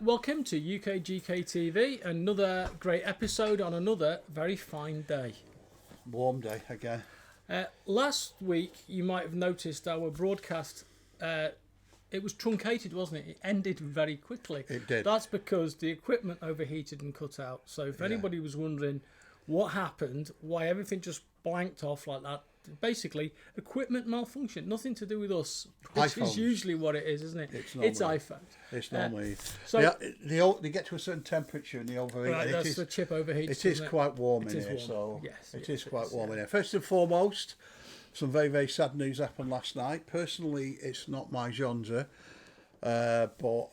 Welcome to UKGK TV, another great episode on another very fine day. Warm day again. Last week, you might have noticed our broadcast, it was truncated, wasn't it? It ended very quickly. It did. That's because the equipment overheated and cut out. So if anybody was wondering what happened, why everything just blanked off like that, basically, equipment malfunction, nothing to do with us. Which is usually what it is, isn't it? It's iPhone. It's normally. So they get to a certain temperature and they overheat. right, that's the chip overheats. It is quite warm in here, so it is quite warm in here. First and foremost, some very, very sad news happened last night. Personally, it's not my genre, but,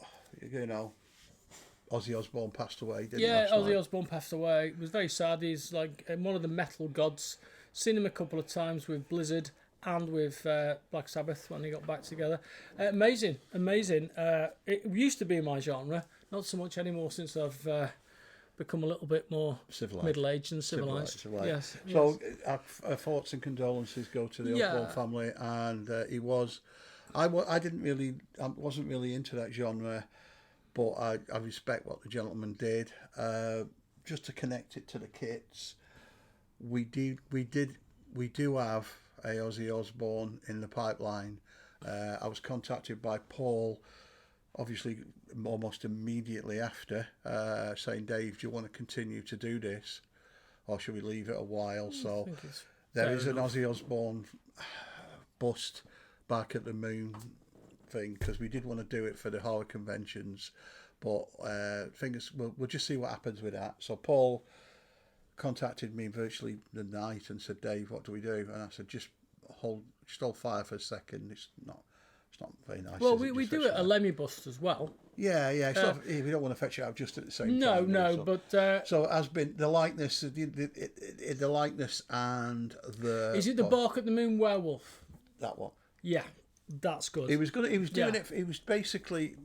you know, Ozzy Osbourne passed away, didn't he? Yeah, Ozzy Osbourne passed away. It was very sad. He's like one of the metal gods. Seen him a couple of times with Blizzard and with Black Sabbath when they got back together. Amazing. It used to be my genre, not so much anymore since I've become a little bit more middle-aged and civilised. Yes. So our thoughts and condolences go to the Osbourne family, and he was. I wasn't really into that genre, but I respect what the gentleman did. Just to connect it to the kits. We do have a Ozzy Osbourne in the pipeline. I was contacted by Paul, obviously almost immediately after, saying, Dave, do you want to continue to do this, or should we leave it a while? So there is an Ozzy Osbourne bust back at the Moon thing, because we did want to do it for the horror conventions, but we'll just see what happens with that. So Paul contacted me virtually the night and said, Dave, what do we do? And I said, just hold fire for a second. It's not very nice. Well, we do it a Lemmy bust as well. Yeah. We don't want to fetch it out just at the same time. No, but so it has been the likeness, the likeness and the. Is it the Bark at the Moon Werewolf? That one. Yeah, that's good. He was doing it. He was basically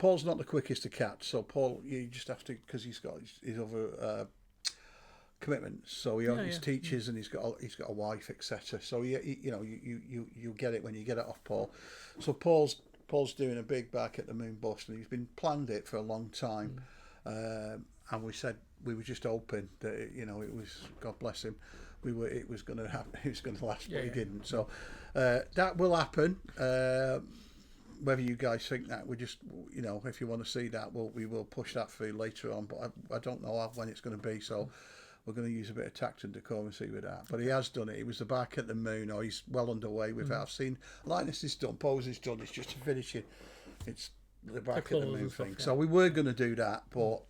Paul's not the quickest to catch, so Paul, you just have to, because he's got his other commitments. So he teaches and he's got a wife, etc. So you get it when you get it off Paul. So Paul's doing a big Back at the Moon bust, and he's been planned it for a long time. And we said we were just hoping that it was, God bless him, it was going to happen. It was going to last, but he didn't. So that will happen. Whether you guys think that, we just, if you want to see that, we will push that through later on. But I don't know when it's going to be, so we're going to use a bit of tact and decorum see with that. But he has done it. He was the Back at the Moon, or he's well underway with it. I've seen likeness is done, pose is done. It's just to finish it. It's the Back at the Moon thing. So we were going to do that, but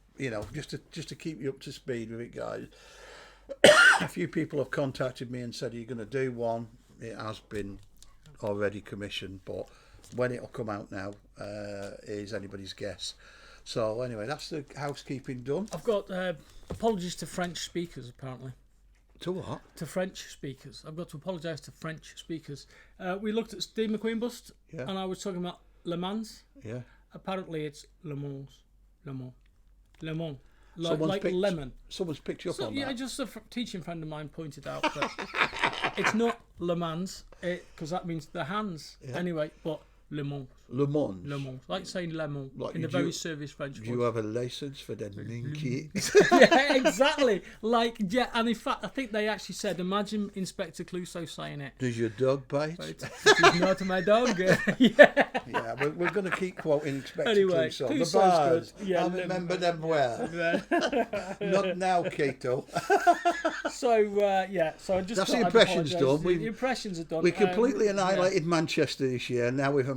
just to keep you up to speed with it, guys. A few people have contacted me and said, "Are you going to do one?" It has been already commissioned, but when it'll come out now is anybody's guess. So anyway, that's the housekeeping done. I've got apologies to French speakers, apparently. To what? To French speakers. I've got to apologise to French speakers. We looked at Steve McQueen bust, and I was talking about Le Mans. Yeah. Apparently it's Le Mans. Like picked, lemon. Someone's picked you up on that. Yeah, just a teaching friend of mine pointed out that it's not Le Mans, because that means the hands. Yeah. Anyway, but Le Mans. Le Mans. Like saying lemon in a very service French voice. Do you have a license for the ninky? Yeah, exactly. And in fact, I think they actually said, imagine Inspector Clouseau saying it. Does your dog bite? It's not my dog. Yeah, we're going to keep quoting Inspector Clouseau. The bars. I remember them well. Not now, Cato. So I just that's the impressions done. The impressions are done. We completely annihilated Manchester this year. Now we've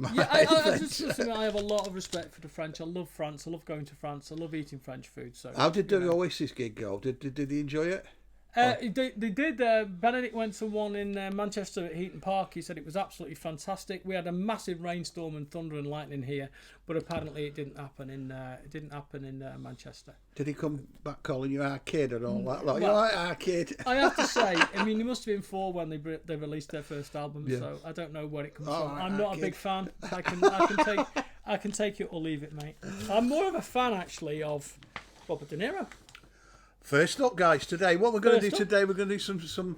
I have a lot of respect for the French. I love France. I love going to France. I love eating French food. So how did the Oasis gig go? Did he enjoy it? They did. Benedict went to one in Manchester at Heaton Park. He said it was absolutely fantastic. We had a massive rainstorm and thunder and lightning here, but apparently it didn't happen in Manchester. Did he come back calling you our kid and all that? Like, you're like our kid. I have to say, he must have been 4 when they released their first album. Yeah. So I don't know where it comes from. I'm not a big fan. I can take it or leave it, mate. I'm more of a fan actually of Robert De Niro. First up, guys, today, what we're going to do today, we're going to do some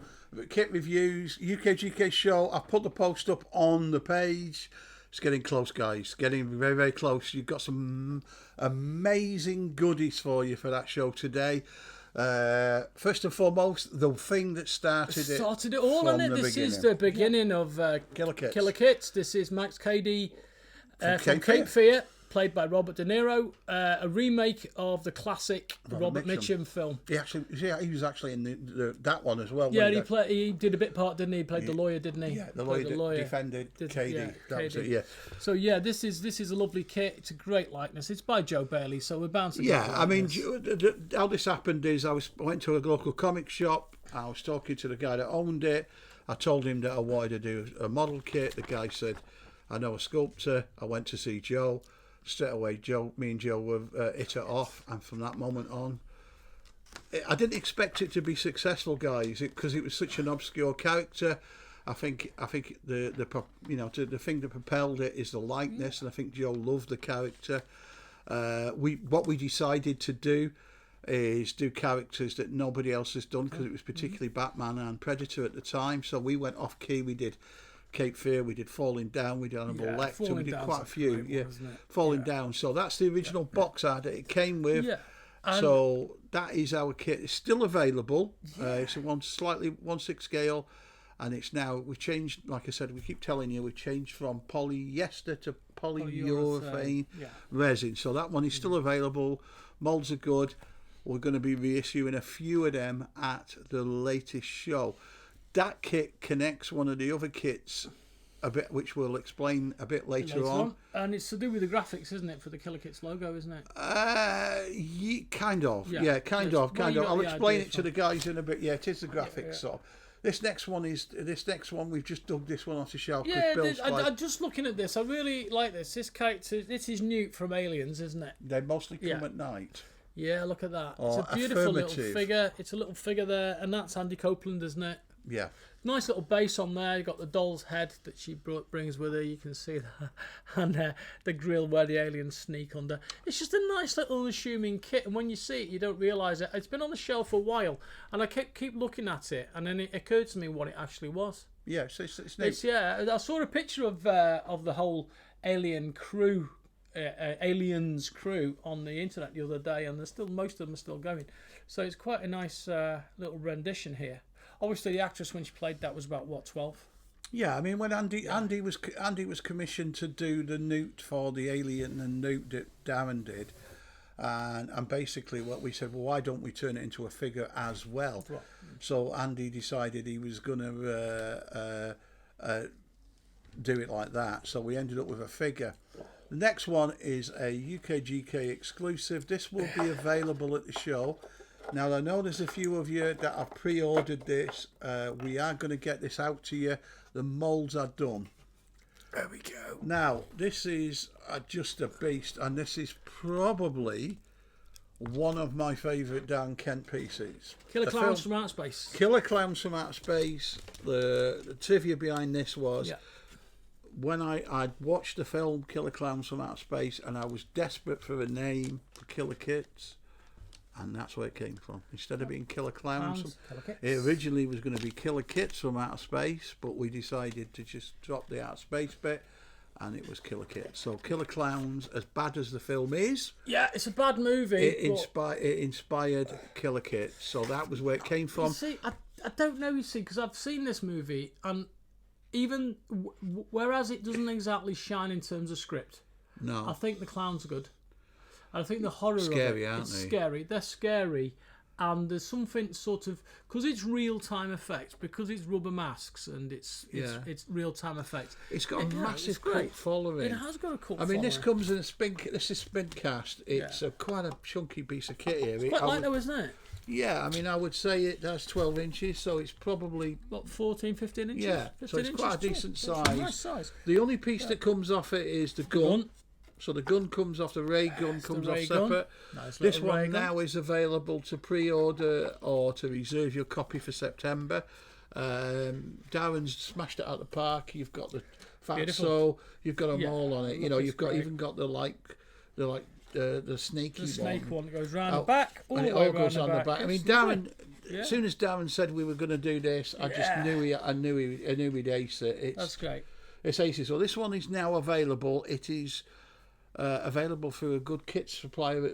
kit reviews, UKGK show. I put the post up on the page. It's getting close, guys. Getting very, very close. You've got some amazing goodies for you for that show today. First and foremost, the thing that started it all, from isn't it? the This beginning. is the beginning of Killer Kits. This is Max Cady From Cape Fear, played by Robert De Niro, a remake of the classic Robert Mitchum film. He was actually in that one as well. Yeah, he did a bit part, didn't he? He played the lawyer, didn't he? Yeah, the lawyer defended Cady. That was it, yeah. So yeah, this is a lovely kit. It's a great likeness. It's by Joe Bailey, so we're bound to. Yeah, I mean, how this happened is I went to a local comic shop. I was talking to the guy that owned it. I told him that I wanted to do a model kit. The guy said, "I know a sculptor." I went to see Joe. Straight away, me and Joe were hit it off, and from that moment on, I didn't expect it to be successful, guys, because it was such an obscure character. I think the thing that propelled it is the likeness, and I think Joe loved the character. What we decided to do is do characters that nobody else has done, because it was particularly Batman and Predator at the time. So we went off key. We did Cape Fear, we did Falling Down, we did Hannibal Lecter, we did quite a few. Falling Down. So that's the original box art that it came with. Yeah. So that is our kit. It's still available. It's a 1/6 scale, and it's now, we changed, like I said, we keep telling you, we've changed from polyester to polyurethane resin. So that one is still available. Molds are good. We're going to be reissuing a few of them at the latest show. That kit connects one of the other kits a bit, which we'll explain a bit later on. And it's to do with the graphics, isn't it, for the Killer Kits logo, isn't it? Kind of. Yeah, kind of. I'll explain it to the guys in a bit. Yeah, it is the graphics. Yeah. So this next one we've just dug this one off the shelf. Yeah, I'm just looking at this. I really like this. This character, this is Newt from Aliens, isn't it? They mostly come at night. Yeah, look at that. It's a beautiful little figure. It's a little figure there, and that's Andy Copeland, isn't it? Yeah. Nice little base on there. You've got the doll's head that she brings with her. You can see that. And the grill where the aliens sneak under. It's just a nice little unassuming kit. And when you see it, you don't realise it. It's been on the shelf for a while. And I keep looking at it. And then it occurred to me what it actually was. Yeah, it's nice. I saw a picture of the whole alien crew. Aliens crew on the internet the other day. And most of them are still going. So it's quite a nice little rendition here. Obviously, the actress when she played that was about 12. Yeah, I mean when Andy was commissioned to do the Newt for the Alien and Newt that Darren did, and basically what we said, well, why don't we turn it into a figure as well? Right. So Andy decided he was going to do it like that. So we ended up with a figure. The next one is a UKGK exclusive. This will be available at the show. Now, I know there's a few of you that have pre-ordered this. We are going to get this out to you. The moulds are done. There we go. Now, this is just a beast, and this is probably one of my favourite Dan Kent pieces. Killer Clowns from Outer Space. Killer Clowns from Outer Space. The trivia behind this was... Yeah. When I watched the film Killer Clowns from Outer Space, and I was desperate for a name for Killer Kits, and that's where it came from. Instead of being Killer Clowns, it originally was going to be Killer Kits from Outer Space, but we decided to just drop the Outer Space bit, and it was Killer Kits. So Killer Clowns, as bad as the film is, yeah, it's a bad movie. It inspired Killer Kits, so that was where it came from. You see, I don't know. You see, because I've seen this movie, and even whereas it doesn't exactly shine in terms of script, no, I think the clowns are good. I think the horror scary, of it, it's scary. They're scary, and there's something sort of, because it's real time effects, because it's rubber masks and it's real time effects. It's got a massive cult following. It has got a cult. I mean, this comes in a spin. This is spin cast. It's quite a chunky piece of kit here. It's quite light though, isn't it? Yeah, I mean, I would say it has 12 inches, so it's probably... What, 14, 15 inches? Yeah, 15 so it's quite a decent size. It's a nice size. The only piece that comes off it is the gun. So the gun comes off, the ray gun comes off separate. Nice this one now is available to pre-order or to reserve your copy for September. Darren's smashed it out the park. You've got the fatso, you've got them all on it. You know, you've got even got the snaky one. The snake one that goes round the back, and it all goes on the back. I mean, Darren. As soon as Darren said we were going to do this, I just knew I knew he'd ace it. That's great. It's aces. So this one is now available. It is available through a good kit supplier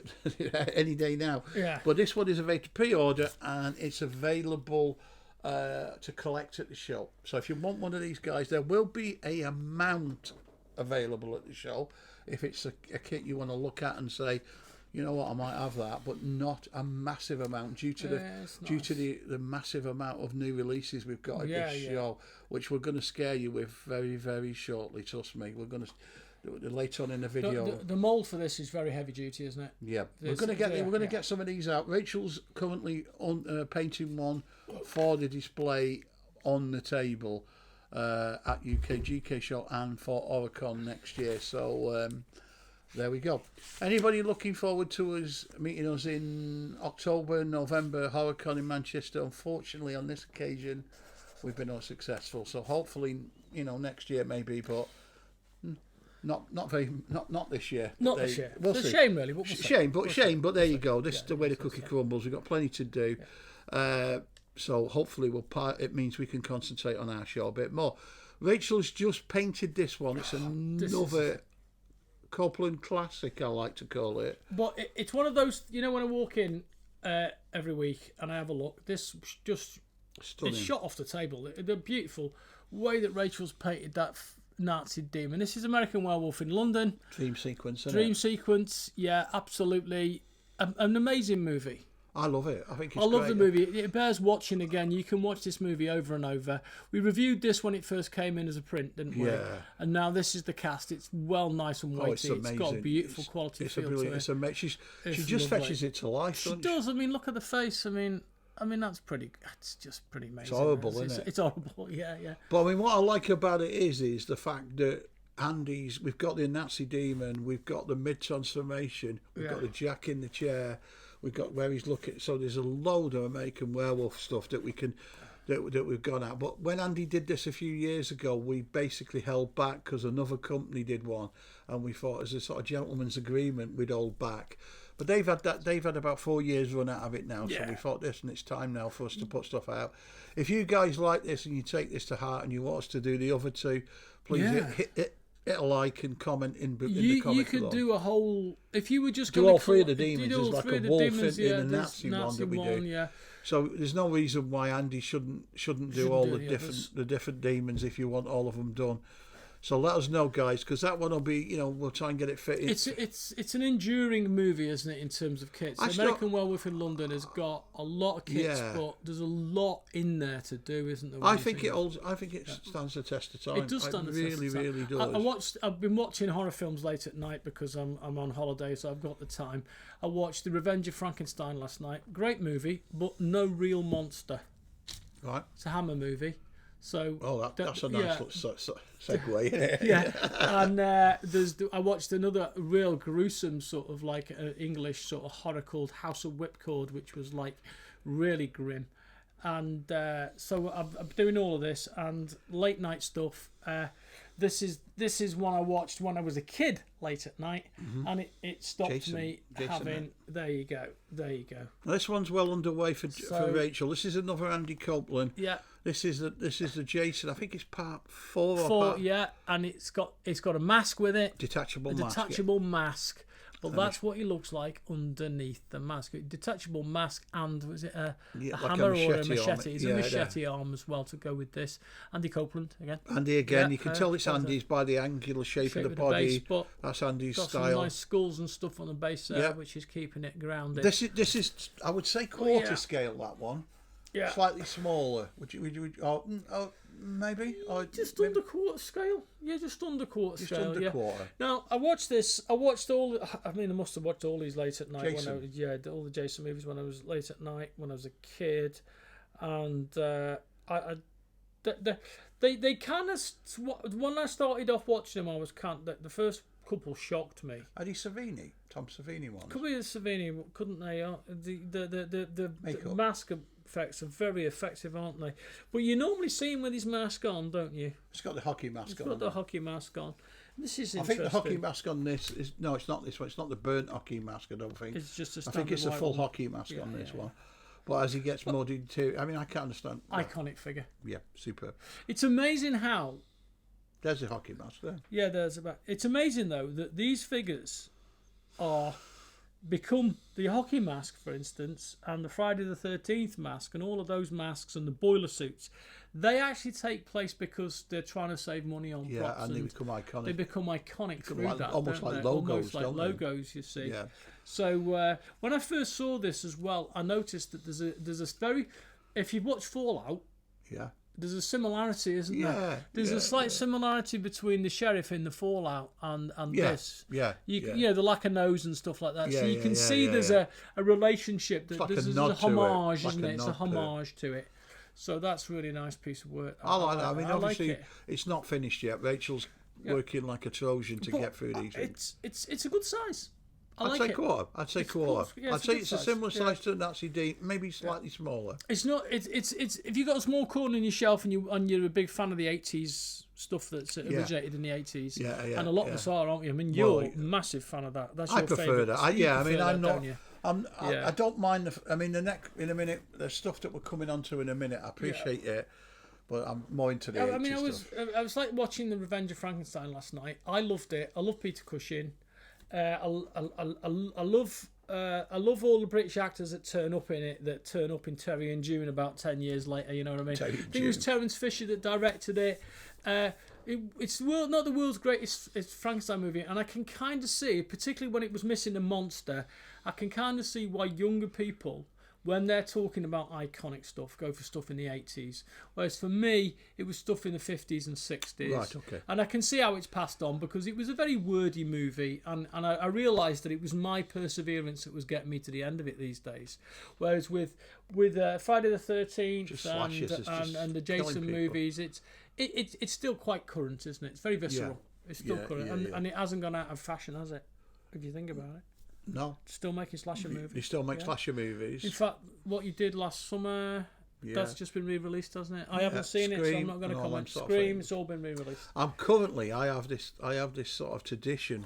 any day now. Yeah. But this one is available to pre-order, and it's available to collect at the show. So if you want one of these guys, there will be a amount available at the show. If it's a kit you want to look at and say, you know what, I might have that, but not a massive amount due to the massive amount of new releases we've got at this show, which we're going to scare you with very, very shortly. Trust me, we're going to later on in the video. The mould for this is very heavy duty, isn't it? Yeah, we're going to get some of these out. Rachel's currently on painting one for the display on the table at UK GK show and for Oricon next year. So there we go. Anybody looking forward to us meeting us in October, November, Oricon in Manchester? Unfortunately, on this occasion, we've been unsuccessful. So hopefully, next year maybe, but not this year. Not this year. We'll it's see. a shame, really. But But there you go. This is the way the cookie crumbles. We've got plenty to do. So hopefully it means we can concentrate on our show a bit more. Rachel's just painted this one. It's another Copeland classic, I like to call it. But it's one of those, when I walk in every week and I have a look, this just stunning. It's shot off the table. The beautiful way that Rachel's painted that Nazi demon. This is American Werewolf in London. Dream sequence, sequence, yeah, absolutely. An amazing movie. I love it. I think it's I love great. the movie. It bears watching again. You can watch this movie over and over. We reviewed this when it first came in as a print, didn't we? Yeah. And now this is the cast. It's nice and weighty. It's got a beautiful quality feel to it. She just fetches it to life. She does. I mean, look at the face. I mean, that's pretty. It's just pretty amazing. It's horrible, isn't it? It's horrible. Yeah. But I mean, what I like about it is the fact that we've got the Nazi demon, we've got the mid transformation, we've got the Jack in the chair. We've got where he's looking. So there's a load of American Werewolf stuff that we can that we've gone at. But when Andy did this a few years ago, we basically held back because another company did one, and we thought as a sort of gentleman's agreement we'd hold back. But they've had about 4 years run out of it now. So we thought and it's time now for us to put stuff out. If you guys like this and you take this to heart and you want us to do the other two, please hit a like and comment in the comments. You could do a whole. If you were just do all three of the demons, there's like a wolf in a Nazi one that we do. Yeah. So there's no reason why Andy shouldn't do all the different demons if you want all of them done. So let us know, guys, because that one will be, we'll try and get it fit in. It's an enduring movie, isn't it, in terms of kits? American Werewolf in London has got a lot of kits, but there's a lot in there to do, isn't there? I think it stands the test of time. It does stand the test of time. Really does. I've been watching horror films late at night because I'm on holiday, so I've got the time. I watched The Revenge of Frankenstein last night. Great movie, but no real monster. Right. It's a Hammer movie. So that's a nice segue, isn't it? Yeah, and I watched another real gruesome sort of like English sort of horror called House of Whipcord, which was like really grim. And so I'm doing all of this and late night stuff. This is one I watched when I was a kid late at night, and it stopped Jason having. There you go. Now, this one's well underway for Rachel. This is another Andy Copeland. Yeah. This is the Jason. I think it's part 4 or part. Yeah, and it's got a mask with it. Detachable mask. But that's what he looks like underneath the mask. Detachable mask, and was it a hammer or a machete? It's a machete arm as well to go with this. Andy Copeland again. You can tell it's Andy's by the angular shape of the body. Base, that's Andy's got style. Some nice skulls and stuff on the base there, which is keeping it grounded. This is I would say quarter scale, that one. Yeah. Slightly smaller. Would you maybe? Just under quarter scale. Yeah, just under quarter scale. Under quarter. Now, I watched this. I must have watched all these late at night. All the Jason movies when I was late at night, when I was a kid. And they kind of, when I started off watching them, the first couple shocked me. Tom Savini one. Could be the Savini, couldn't they? The mask effects are very effective, aren't they? But you normally see him with his mask on, don't you? It's got the hockey mask on. It's got the hockey mask on. This is interesting. I think the hockey mask on this is it's not this one. It's not the burnt hockey mask. I don't think. It's just a. I think it's a full hockey mask on this one. But as he gets more into, I can't understand. Iconic figure. Yeah, superb. It's amazing how There's a hockey mask there. Yeah, there's about. It's amazing though that these figures are become the hockey mask, for instance, and the Friday the 13th mask, and all of those masks and the boiler suits. They actually take place because they're trying to save money on props. Yeah, and they become iconic. They become iconic through like, that. almost like they? logos, almost like don't logos. You see. Yeah. So when I first saw this as well, I noticed that there's a very, if you watch Fallout, Yeah. there's a similarity, isn't there? Yeah. There's a slight similarity between the sheriff in the Fallout and this. Yeah. You know, the lack of nose and stuff like that. Yeah, so you can see there's a relationship. That like there's a a nod to it. homage, Like isn't a it? It's a nod to it. homage to it. So that's really a nice piece of work. I like that. I mean, obviously, like it. it's not finished yet. Rachel's working like a Trojan to But get through these things. it's a good size. I'd say quarter. I'd say quarter. Yeah, I'd say good it's a size. similar size to a Nazi D, maybe slightly smaller. It's not. It's if you've got a small corner in your shelf and you're a big fan of the 80s stuff that's originated in the 80s. Yeah, and a lot of us are, aren't we? I mean, you're a massive fan of that. That's your I prefer favourite. that. So I you mean, prefer I'm that, not. don't you? I don't mind. I mean, in a minute, the stuff that we're coming on to in a minute, I appreciate it, but I'm more into the 80s I mean, stuff. I was like watching The Revenge of Frankenstein last night. I loved it. I love Peter Cushing. I love all the British actors that turn up in it, that turn up in Terry and June about 10 years later, you know what I mean? I think it was Terence Fisher that directed it. It's not the world's greatest Frankenstein movie, and I can kind of see, particularly when it was missing a monster, I can kind of see why younger people, when they're talking about iconic stuff, go for stuff in the 80s. Whereas for me, it was stuff in the 50s and 60s. Right, okay. And I can see how it's passed on because it was a very wordy movie, and I realised that it was my perseverance that was getting me to the end of it these days. Whereas with Friday the 13th and the Jason movies, it's still quite current, isn't it? It's very visceral. Yeah. It's still current, and it hasn't gone out of fashion, has it? If you think about it. No. Still making slasher movies. You still make slasher movies. In fact, what you did last summer, that's just been re-released, hasn't it? I haven't seen Scream, it, so I'm not going to comment. Scream, it's all been re-released. I have this sort of tradition,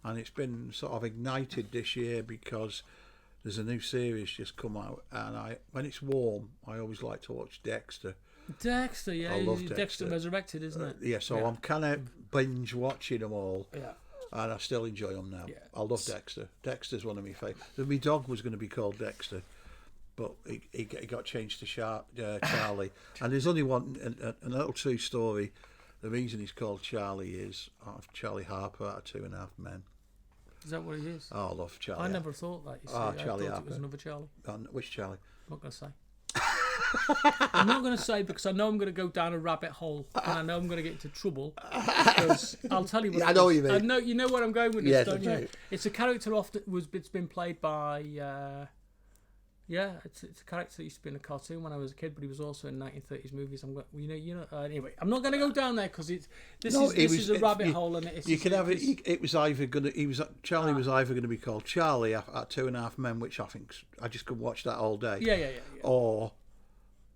and it's been sort of ignited this year because there's a new series just come out, and when it's warm, I always like to watch Dexter. Dexter, yeah. I love Dexter Resurrected, isn't it? Yeah, so I'm kind of binge watching them all. Yeah. And I still enjoy them now. Yeah. I love Dexter. Dexter's one of my favourites. My dog was going to be called Dexter, but he got changed to Charlie. And there's only one, a little true story. The reason he's called Charlie is Charlie Harper out of 2.5 Men. Is that what he is? Oh, I love Charlie. I never thought that. You see. Charlie I thought Harper. it was another Charlie. Which Charlie? I'm not going to say. I'm not going to say because I know I'm going to go down a rabbit hole and I know I'm going to get into trouble. Because I'll tell you what. I know what you mean. I know you know where I'm going with this, Yes, don't you? right. It's a character it's been played by. It's a character that used to be in a cartoon when I was a kid, but he was also in 1930s movies. Anyway, I'm not going to go down there because this is a rabbit hole, and it's. You can have it. It was either going to. Charlie was either going to be called Charlie at 2.5 Men, which I just could watch that all day. Yeah. Or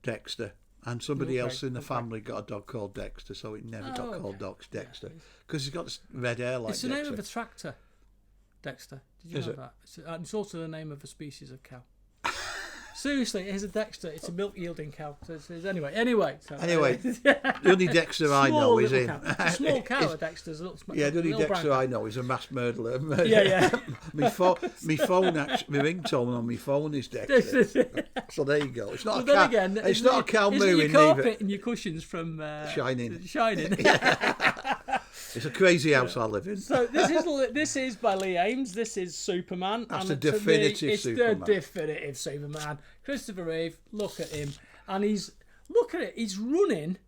Dexter, and somebody else in the family got a dog called Dexter, so it never got called Dexter because he's got this red hair like. It's the name of a tractor, Dexter. Did you know that? It's also the name of a species of cow. Seriously, it is a Dexter. It's a milk yielding cow. So anyway. The only Dexter I know is him. It's a small cow. Dexter's a little. Yeah, the only Dexter I know is a mass murderer. Yeah. my phone, my ringtone on my phone is Dexter. So there you go. It's not a cow. Again, it's not a cow mooing either. Isn't your carpet and your cushions from Shining? Yeah. It's a crazy house I live in. So this is by Lee Ames. This is Superman. That's the definitive Superman. It's the definitive Superman. Christopher Reeve. Look at him, and he's running,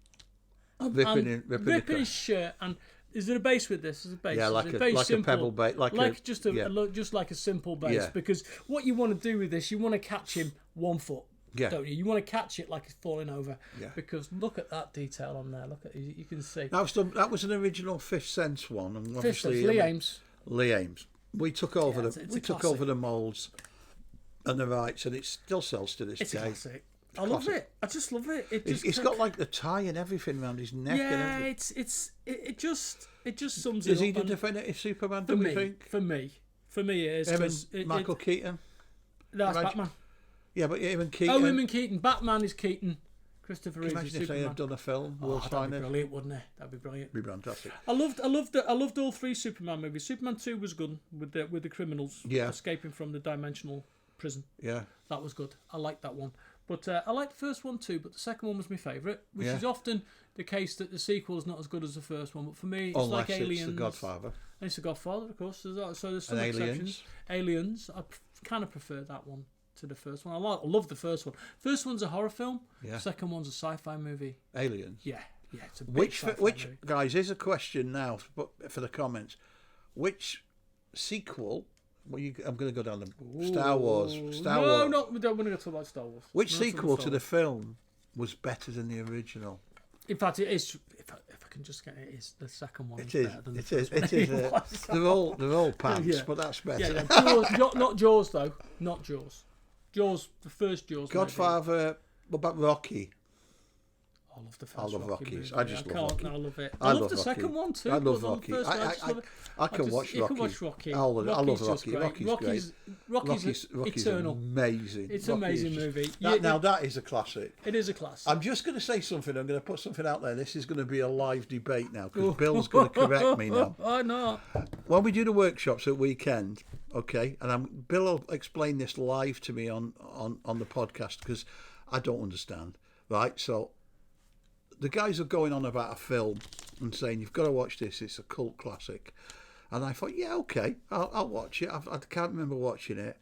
ripping his shirt. And is there a base with this? There's a base. Yeah, like a pebble base, just like a simple base. Yeah. Because what you want to do with this, you want to catch him 1 foot. Yeah. Don't you? You want to catch it like it's falling over. Yeah. Because look at that detail on there. Look at you can see. That was an original Fifth Sense one, and obviously Lee Ames. Lee Ames. We took over over the moulds and the rights, and it still sells to this day. It's a classic. I love it. I just love it. It's got like the tie and everything around his neck. Yeah, it just sums it up. Is he the definitive Superman? Do we think? For me, it is. Michael Keaton. That's Batman. Yeah, but him and Keaton. Oh, him and Keaton. Batman is Keaton. Christopher Can you Reeve as imagine if they Superman. had done a film, Oh, World's that'd be Finest? brilliant, wouldn't it? That'd be brilliant. It'd be fantastic. I loved all three Superman movies. Superman 2 was good with the criminals escaping from the dimensional prison. Yeah. That was good. I liked that one. But I liked the first one too, but the second one was my favourite, which is often the case that the sequel is not as good as the first one. But for me, it's Unless like Aliens. it's The Godfather. And it's The Godfather, of course. So there's some And exceptions. Aliens, I kind of prefer that one to the first one. I love the first one. First one's a horror film. Yeah. Second one's a sci-fi movie. Aliens. Yeah, it's a big Which sci-fi movie. guys? Here's a question now for the comments. Which sequel? Well, I'm going to go down the Star Wars. We don't want to go talk about Star Wars. Which sequel to the film was better than the original? In fact, it is. If I can just get it, is the second one. It is. Better than the It first is. one. They're all pants, Yeah. but that's better. Yeah, Jaws, not Jaws though. Not Jaws. Jaws, the first Jaws. Godfather. What about Rocky? I love the first. I love Rocky. Rockies. Movie. I just love Rocky. I love it. I I love love the Rocky. second one too. I love but Rocky. the first one, I can watch you Rocky. can watch Rocky. Rocky's just great. Rocky's Rocky's eternal. amazing. It's an amazing movie. That is a classic. It is a classic. I'm just going to say something. I'm going to put something out there. This is going to be a live debate now because Bill's going to correct me now. I know. When we do the workshops at weekend, okay, and Bill will explain this live to me on the podcast because I don't understand. Right, so the guys are going on about a film and saying you've got to watch this. It's a cult classic, and I thought, yeah, okay, I'll watch it. I can't remember watching it,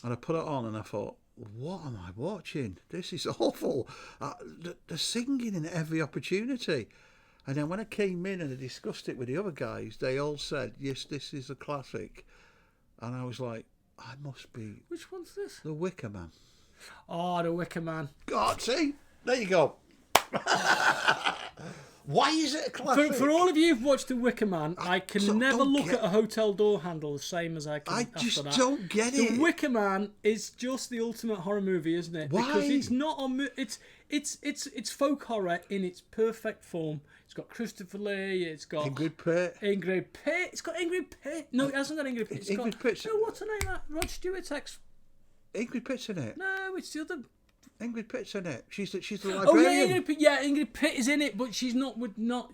and I put it on and I thought, what am I watching? This is awful. The singing in every opportunity. And then when I came in and I discussed it with the other guys, they all said, yes, this is a classic. And I was like, I must be... Which one's this? The Wicker Man. Oh, The Wicker Man. God, see? There you go. Why is it a classic? For all of you who've watched The Wicker Man, I can never look get- at a hotel door handle the same as I can I after just that. don't get it. The Wicker Man is just the ultimate horror movie, isn't it? Why? Because it's not on. It's folk horror in its perfect form. It's got Christopher Lee. It's got Ingrid Pitt. Ingrid Pitt. It's got Ingrid Pitt. No, it hasn't got Ingrid Pitt. It's Ingrid got. Pitt's- No, what's her name? That Rod Stewart's ex. Ingrid Pitt's in it. No, it's the other. Ingrid Pitt's in it. She's the Oh librarian. yeah, Ingrid Pitt. Yeah, Ingrid Pitt is in it, but she's not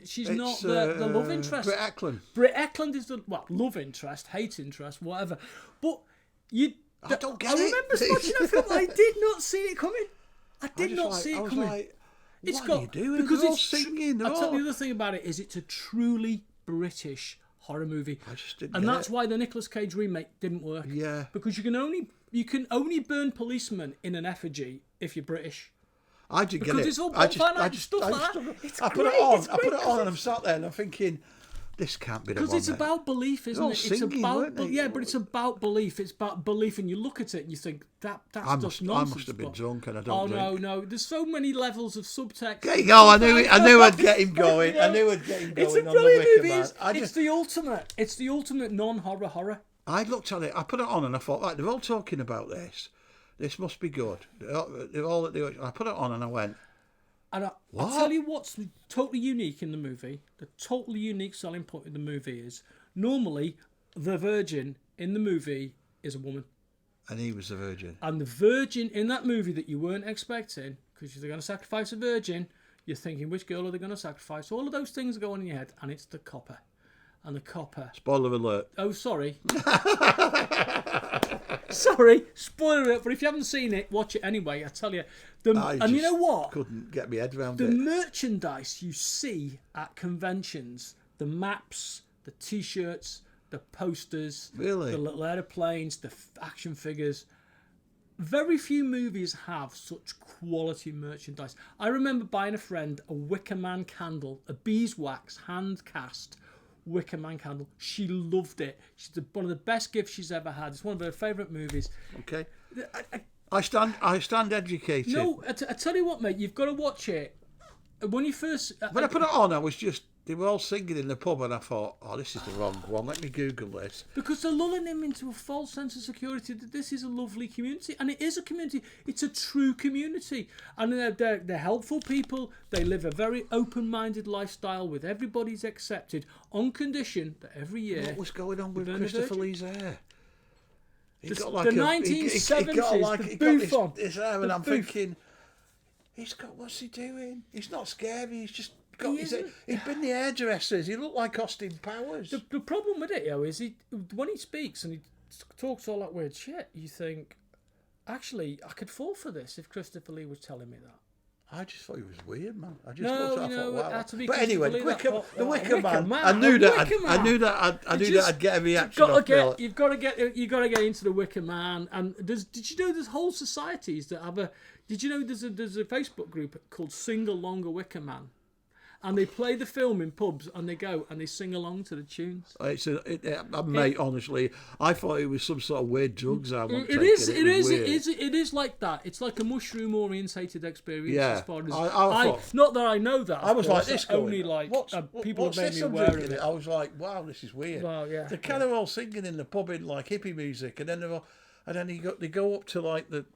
She's not the love interest. Britt Eklund. Britt Eklund is the love interest, hate interest, whatever. But I don't get I it. remember watching that film. I did not see it coming. I did not see it coming. What are you doing? Because They're all it's singing. I'll tell you the other thing about it is it's a truly British horror movie. I just didn't and get that's it. why the Nicolas Cage remake didn't work. Yeah. Because you can only burn policemen in an effigy if you're British. I didn't get it. Because it's all bonfire stuff like that. It's I put great, it on. it's I put great. it on, and I'm sat there and I'm thinking, this can't be the one. Because it's about belief, isn't all it? It's singing, about weren't they? yeah, but it's about belief. It's about belief, and you look at it and you think that's just nonsense. I must have been but- drunk, and I don't drink. no! There's so many levels of subtext. There you go. I knew I'd get him going. I knew I'd get him going. It's a on the brilliant Wicker movie. Man. It's the ultimate. It's the ultimate non-horror horror. I looked at it. I put it on, and I thought, right, they're all talking about this. This must be good. They're all. I put it on, and I went. And I'll tell you what's totally unique in the movie. The totally unique selling point in the movie is normally the virgin in the movie is a woman. And he was the virgin. And the virgin in that movie that you weren't expecting, because they're going to sacrifice a virgin, you're thinking, which girl are they going to sacrifice? All of those things go on in your head, and it's the copper. And the copper... Spoiler alert. Oh, sorry. Sorry, spoiler alert, but if you haven't seen it, watch it anyway. I tell you. And you know what? Couldn't get my head around The it. merchandise you see at conventions, the maps, the T-shirts, the posters, Really? the little aeroplanes, the action figures. Very few movies have such quality merchandise. I remember buying a friend a Wicker Man candle, a beeswax hand-cast Wicker Man candle. She loved it. It's one of the best gifts she's ever had. It's one of her favourite movies. Okay. I stand educated. No, I tell you what, mate, you've got to watch it. When you first... When I put it on, they were all singing in the pub, and I thought, oh, this is the wrong one. Let me Google this. Because they're lulling him into a false sense of security that this is a lovely community. And it is a community. It's a true community. And they're helpful people. They live a very open-minded lifestyle with everybody's accepted on condition that every year... What was going on with burn a Christopher virgin. Lee's hair? He The got like 1970s, the he boof got on. this hair, and I'm thinking, He's got, what's he doing? He's not scary. He's just got. He isn't. He's been the hairdressers. He looked like Austin Powers. The problem with it, is when he speaks and he talks all that weird shit, you think, actually, I could fall for this if Christopher Lee was telling me that. I just thought he was weird, man. I just No, thought, you know, wow. had to be But anyway, the Christopher Lee, Wicker Man. Man, I knew that. Wicker I Man. knew that. I knew that I'd get a reaction. You've got to get into the Wicker Man. And did you know there's whole societies that have a? Did you know there's a Facebook group called Sing Along a Wicker Man? And they play the film in pubs, and they go and they sing along to the tunes. Mate, honestly, I thought it was some sort of weird drugs. It is like that. It's like a mushroom orientated experience. Yeah, as far as I thought, not that I know that. I was like, this only like people have made me aware of it. I was like, wow, this is weird. Well, yeah, they're kind of all singing in the pub in like hippie music, and then they go up to like the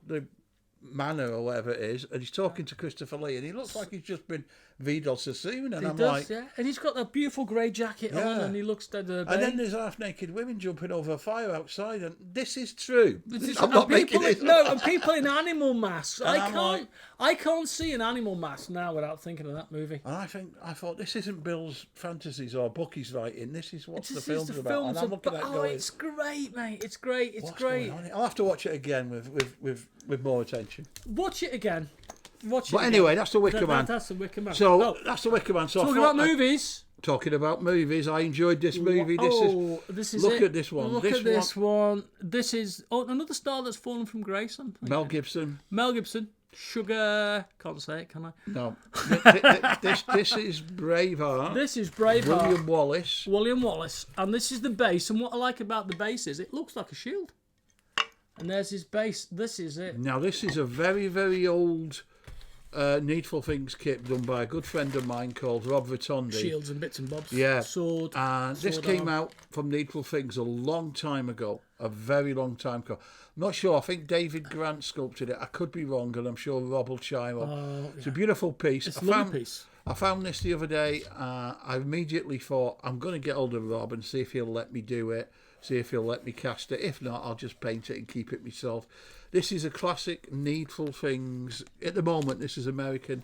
manor or whatever it is, and he's talking to Christopher Lee, and he looks like he's just been Vidal Sassoon, and and he's got that beautiful grey jacket on, and he looks dead. And then there's half-naked women jumping over a fire outside, and this is true. I'm not making this. No, and people in animal masks. And I can't see an animal mask now without thinking of that movie. And I thought this isn't Bill's fantasies or Bucky's writing. This is what the film's about. And I'm looking at it going, it's great, mate. It's great. It's what's great. Going on? I'll have to watch it again with more attention. Watch it again. But anyway, that's the Wicker Man. That's the Wicker Man. So that's the Wicker Man. So talking about movies. Talking about movies, I enjoyed this movie. This is look it. at this one. Look at this one. This is another star that's fallen from grace. Mel Gibson. Sugar. Can't say it, can I? No. This is Braveheart. This is Braveheart. William Wallace. And this is the base. And what I like about the base is it looks like a shield. And there's his base. This is it. Now, this is a very, very old Needful Things kit done by a good friend of mine called Rob Rotondi. Shields and bits and bobs. Yeah. Sword. And this came out from Needful Things a long time ago. A very long time ago. I'm not sure. I think David Grant sculpted it. I could be wrong, and I'm sure Rob will chime up. It's a beautiful piece. It's a lovely piece. I found this the other day. I immediately thought, I'm going to get hold of Rob and see if he'll let me do it. See if he'll let me cast it. If not, I'll just paint it and keep it myself. This is a classic Needful Things. At the moment, this is American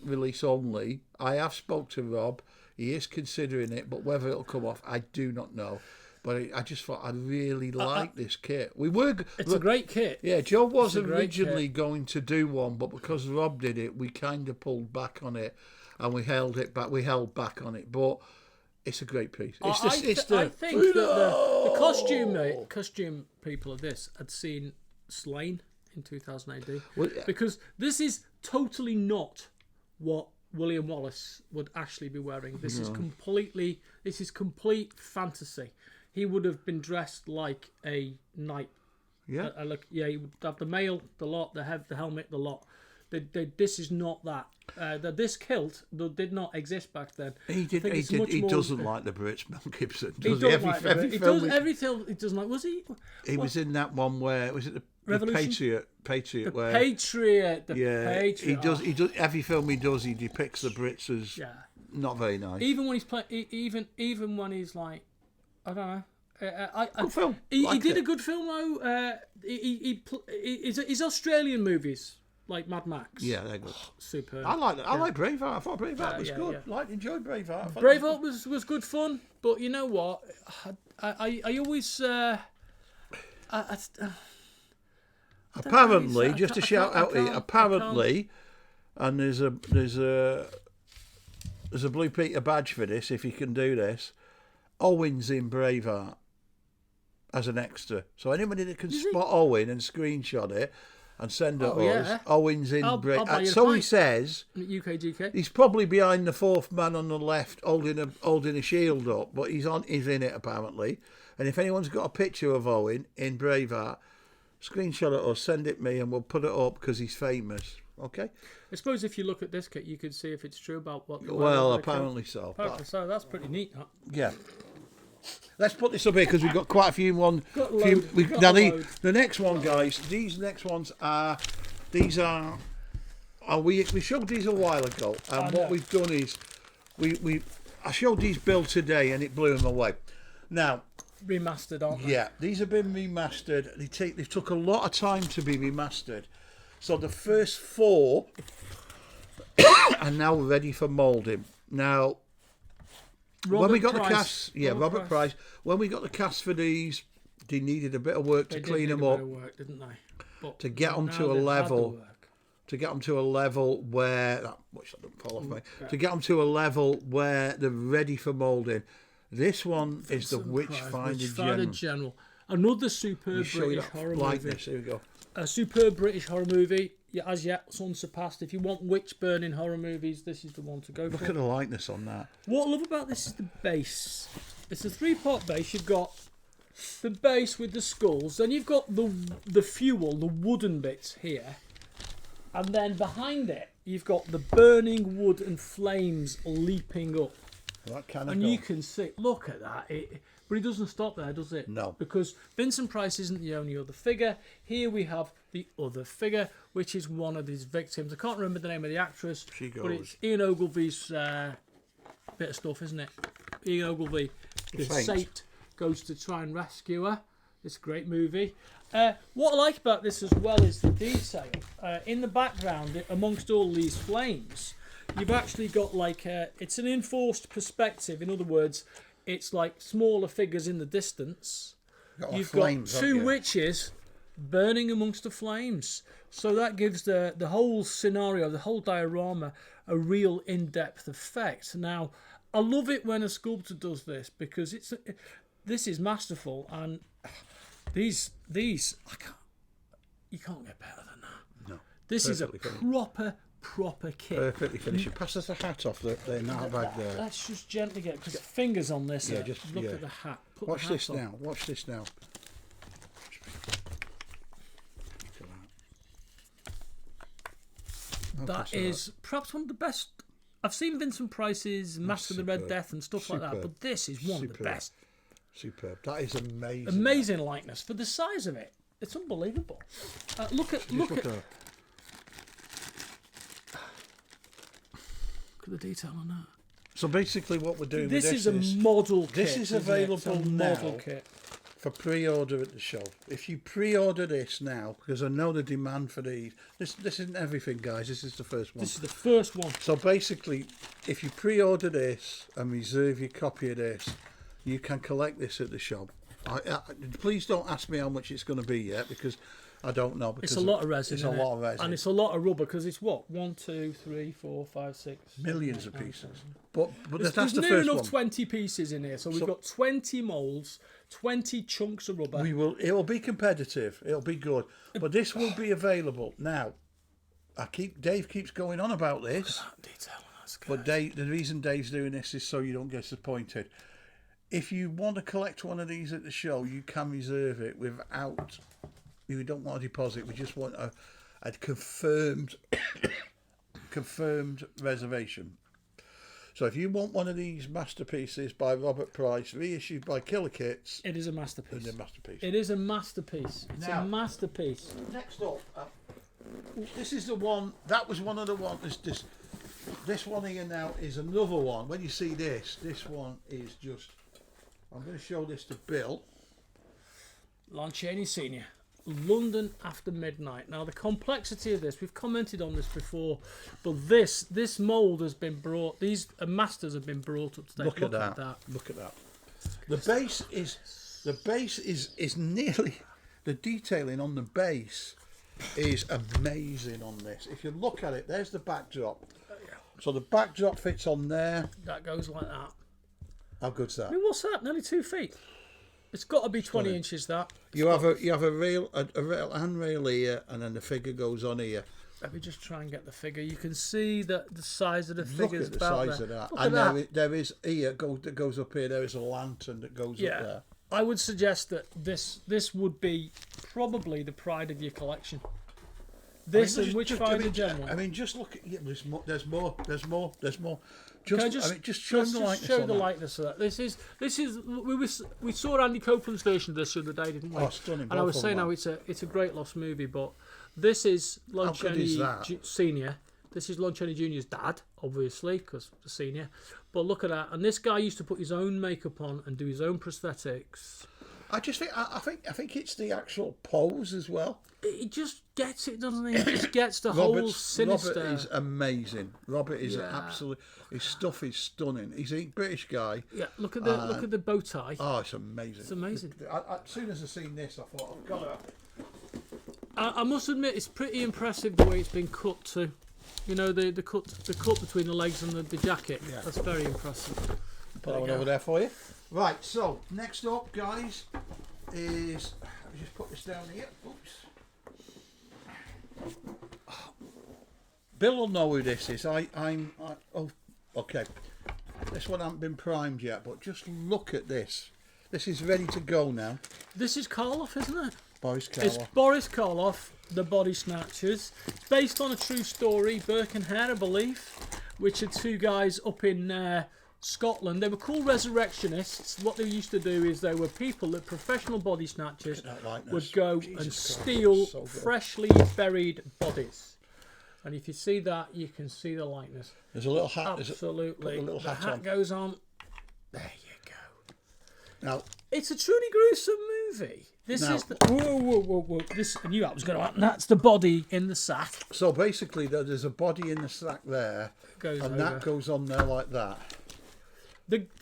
release only. I have spoke to Rob. He is considering it, but whether it'll come off, I do not know. But I just thought I really like this kit. It's a great kit. Yeah, Joe was originally going to do one, but because Rob did it, we kind of pulled back on it, and we held back on it. But it's a great piece. I think that the costume people of this had seen Slain in 2000 AD. Because this is totally not what William Wallace would actually be wearing. This is complete fantasy. He would have been dressed like a knight. Yeah. He would have the mail, the lot, the helmet, the lot. This is not that. This kilt did not exist back then. He doesn't like the Brits, Mel Gibson. He doesn't like every film. He doesn't like. Was he? He was in that one where was it the Patriot? The where, Patriot. Patriot. He does every film he does. He depicts the Brits as not very nice. Even when he's even when he's like, I don't know. Good film. He did a good film though. His Australian movies. Like Mad Max. Yeah, they're good. Superb. I like that. I like Braveheart. I thought Braveheart was good. Enjoyed Braveheart. Braveheart was good fun, but you know what? I always. Apparently, just to shout out here. Apparently, and there's a Blue Peter badge for this. If you can do this, Owen's in Braveheart as an extra. So anybody that can spot Owen and screenshot it. And send it us. Yeah. Owen's in so he says. UKGK. He's probably behind the fourth man on the left, holding a shield up, but he's in it apparently. And if anyone's got a picture of Owen in Braveheart, screenshot it or send it me, and we'll put it up because he's famous. Okay. I suppose if you look at this kit, you could see if it's true about what. Well, apparently so. So that's pretty neat. Huh? Yeah. Let's put this up here because we've got quite a few. The next one, guys. These next ones are. We showed these a while ago, and what we've done is I showed these built today, and it blew them away. Now, remastered, aren't they? Yeah, these have been remastered. They took a lot of time to be remastered. So the first 4 are now ready for moulding. Now, when we got the casts, Robert Price. When we got the casts for these, they needed a bit of work to clean them up, didn't they? But to get them to a level. To get them to a level where to get them to a level where they're ready for moulding. This one is the Witchfinder General. Another superb British horror movie. Here we go. A superb British horror movie. Yeah, as yet unsurpassed. If you want witch burning horror movies, this is the one to go for. Look at the likeness on that. What I love about this is the base. It's a 3-part base. You've got the base with the skulls, then you've got the fuel, the wooden bits here, and then behind it you've got the burning wood and flames leaping up. And you can see, look at that. But it doesn't stop there, does it? No. Because Vincent Price isn't the only other figure. Here we have the other figure, which is one of his victims. I can't remember the name of the actress, but it's Ian Ogilvy's bit of stuff, isn't it? Ian Ogilvy, the Saint, goes to try and rescue her. It's a great movie. What I like about this as well is the detail. In the background, amongst all these flames, you've actually got like it's an enforced perspective. In other words, it's like smaller figures in the distance. You've got 2 witches burning amongst the flames. So that gives the whole scenario, the whole diorama, a real in-depth effect. Now, I love it when a sculptor does this because this is masterful, and these you can't get better than that. No. This is a proper kit. Perfectly finished. You pass us the hat off the bag there. Let's just gently get, because the fingers on this. Yeah, just look at the hat. Watch this now. Watch this now. That is perhaps one of the best. I've seen Vincent Price's Mask of the Red Death and stuff like that, but this is one of the best. Superb. That is amazing. Amazing likeness for the size of it. It's unbelievable. Look at the detail on that. So basically, what we're doing this is a model kit. This is available now for pre-order at the shop. If you pre-order this now, because I know the demand for these. This isn't everything, guys. This is the first one. This is the first one. So basically, if you pre-order this and reserve your copy of this, you can collect this at the shop. Please don't ask me how much it's going to be yet, because I don't know. Because it's a lot of resin. It's a lot of resin, and it's a lot of rubber, because it's what 1, 2, 3, 4, 5, 6 millions of pieces. But there's that's the near first enough one. 20 pieces in here, so we've got 20 moulds, 20 chunks of rubber. It will be competitive. It'll be good, but this will be available now. Dave keeps going on about this. Look at that detail. That's good. But the reason Dave's doing this is so you don't get disappointed. If you want to collect one of these at the show, you can reserve it without. We don't want a deposit. We just want a confirmed reservation. So if you want one of these masterpieces by Robert Price, reissued by Killer Kits, it is a masterpiece. It's a masterpiece. It is a masterpiece. It's a masterpiece. Next up, this is the one. That was one of the ones. This one here now is another one. When you see this one is just. I'm going to show this to Bill. Lon Chaney Senior. London After Midnight. Now the complexity of this, we've commented on this before, but this mould has been brought. These masters have been brought up today. Look at that. Look at that. The base is nearly. The detailing on the base is amazing on this. If you look at it, there's the backdrop. So the backdrop fits on there. That goes like that. How good's that? I mean, what's that? Nearly 2 feet. It's got to be 20 inches. That you have a rail handrail here, and then the figure goes on here. Let me just try and get the figure. You can see that the size of the figure. Look at the size of that. And there is here that goes up here. There is a lantern that goes up there. I would suggest that this would be probably the pride of your collection. This and Witchfinder General. I mean, just look at there's more. Just show the likeness of that. This is we saw Andy Copeland's version of this the other day, didn't we? Oh, stunning! And I was saying how it's a great lost movie, but this is Lon Chaney Senior. This is Lon Chaney Jr.'s dad, obviously, because the senior. But look at that, and this guy used to put his own makeup on and do his own prosthetics. I just think I think it's the actual pose as well. He just gets it, doesn't he? He just gets the whole sinister. Robert is amazing. Robert is absolute. His stuff is stunning. He's a British guy. Yeah, look at the bow tie. Oh, it's amazing. It's amazing. As soon as I seen this, I thought, I've got to. I must admit, it's pretty impressive the way it's been cut too. You know, the cut between the legs and the jacket. Yeah. That's very impressive. Put that one over there for you. Right. So next up, guys, is let me just put this down here. Oops. Bill will know who this is. Oh, okay. This one hasn't been primed yet, but just look at this. This is ready to go now. This is Karloff, isn't it? Boris Karloff. It's Boris Karloff, the Body Snatchers, based on a true story, Burke and Hare, I believe, which are two guys up in Scotland. They were called resurrectionists. What they used to do is they were people that professional body snatchers would go and steal freshly buried bodies. And if you see that, you can see the likeness. There's a little hat. Absolutely. The hat goes on. There you go. Now, it's a truly gruesome movie. This is the whoa. This I knew that was going to happen. That's the body in the sack. So basically, there's a body in the sack there, that goes on there like that.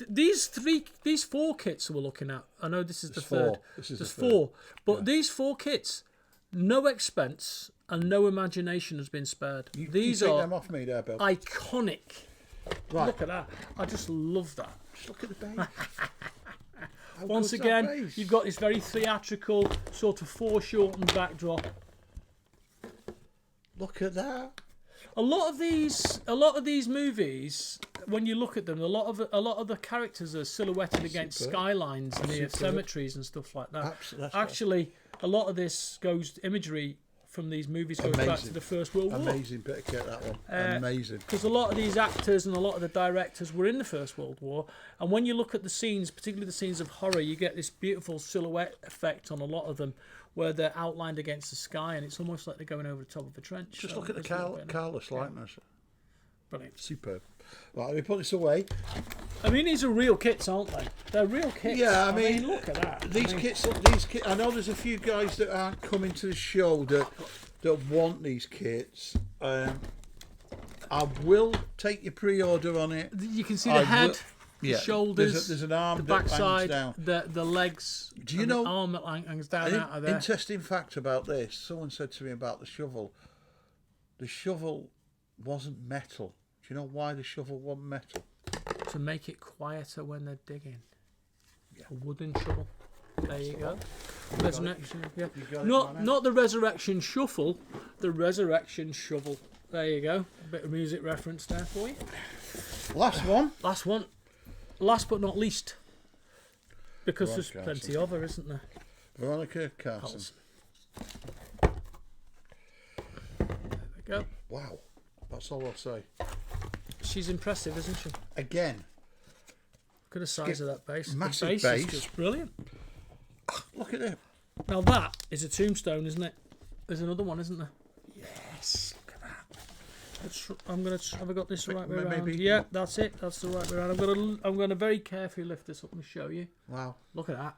These four kits we're looking at. I know this is the third. There's four, but these four kits, no expense and no imagination has been spared. These take are them off me there, Bill. Iconic. Right. Look at that. I just love that. Just look at the base. Once again, you've got this very theatrical sort of foreshortened backdrop. Look at that. A lot of these movies, when you look at them, a lot of the characters are silhouetted against skylines near cemeteries and stuff like that. Actually, a lot of this imagery from these movies goes back to the First World War. Amazing bit of kit, that one. Amazing. Because a lot of these actors and a lot of the directors were in the First World War, and when you look at the scenes, particularly the scenes of horror, you get this beautiful silhouette effect on a lot of them, where they're outlined against the sky, and it's almost like they're going over the top of a trench. Just look at the Carlos likeness. Brilliant. Superb. Right, let me put this away. I mean, these are real kits, aren't they? They're real kits. Yeah, I mean look at that. These kits. I know there's a few guys that aren't coming to the show that want these kits. I will take your pre-order on it. You can see the head, the shoulders, there's an arm the that backside, hangs down. the legs. Do you know the arm that hangs down out of there? Interesting fact about this. Someone said to me about the shovel. The shovel wasn't metal. Do you know why the shovel wasn't metal? To make it quieter when they're digging. Yeah. A wooden shovel. There you go. Resurrection. Yeah. Not the resurrection shuffle. The resurrection shovel. There you go. A bit of music reference there for you. Last one. Last but not least. Because there's plenty of her, isn't there? Veronica Carson. There we go. Wow. That's all I'll say. She's impressive, isn't she? Again. Look at the size of that base. Massive base. Is just brilliant. Look at it. Now that is a tombstone, isn't it? There's another one, isn't there? Yes. Look at that. Have I got this the right way around? Maybe. Yeah, that's it. That's the right way around. I'm gonna very carefully lift this up and show you. Wow. Look at that.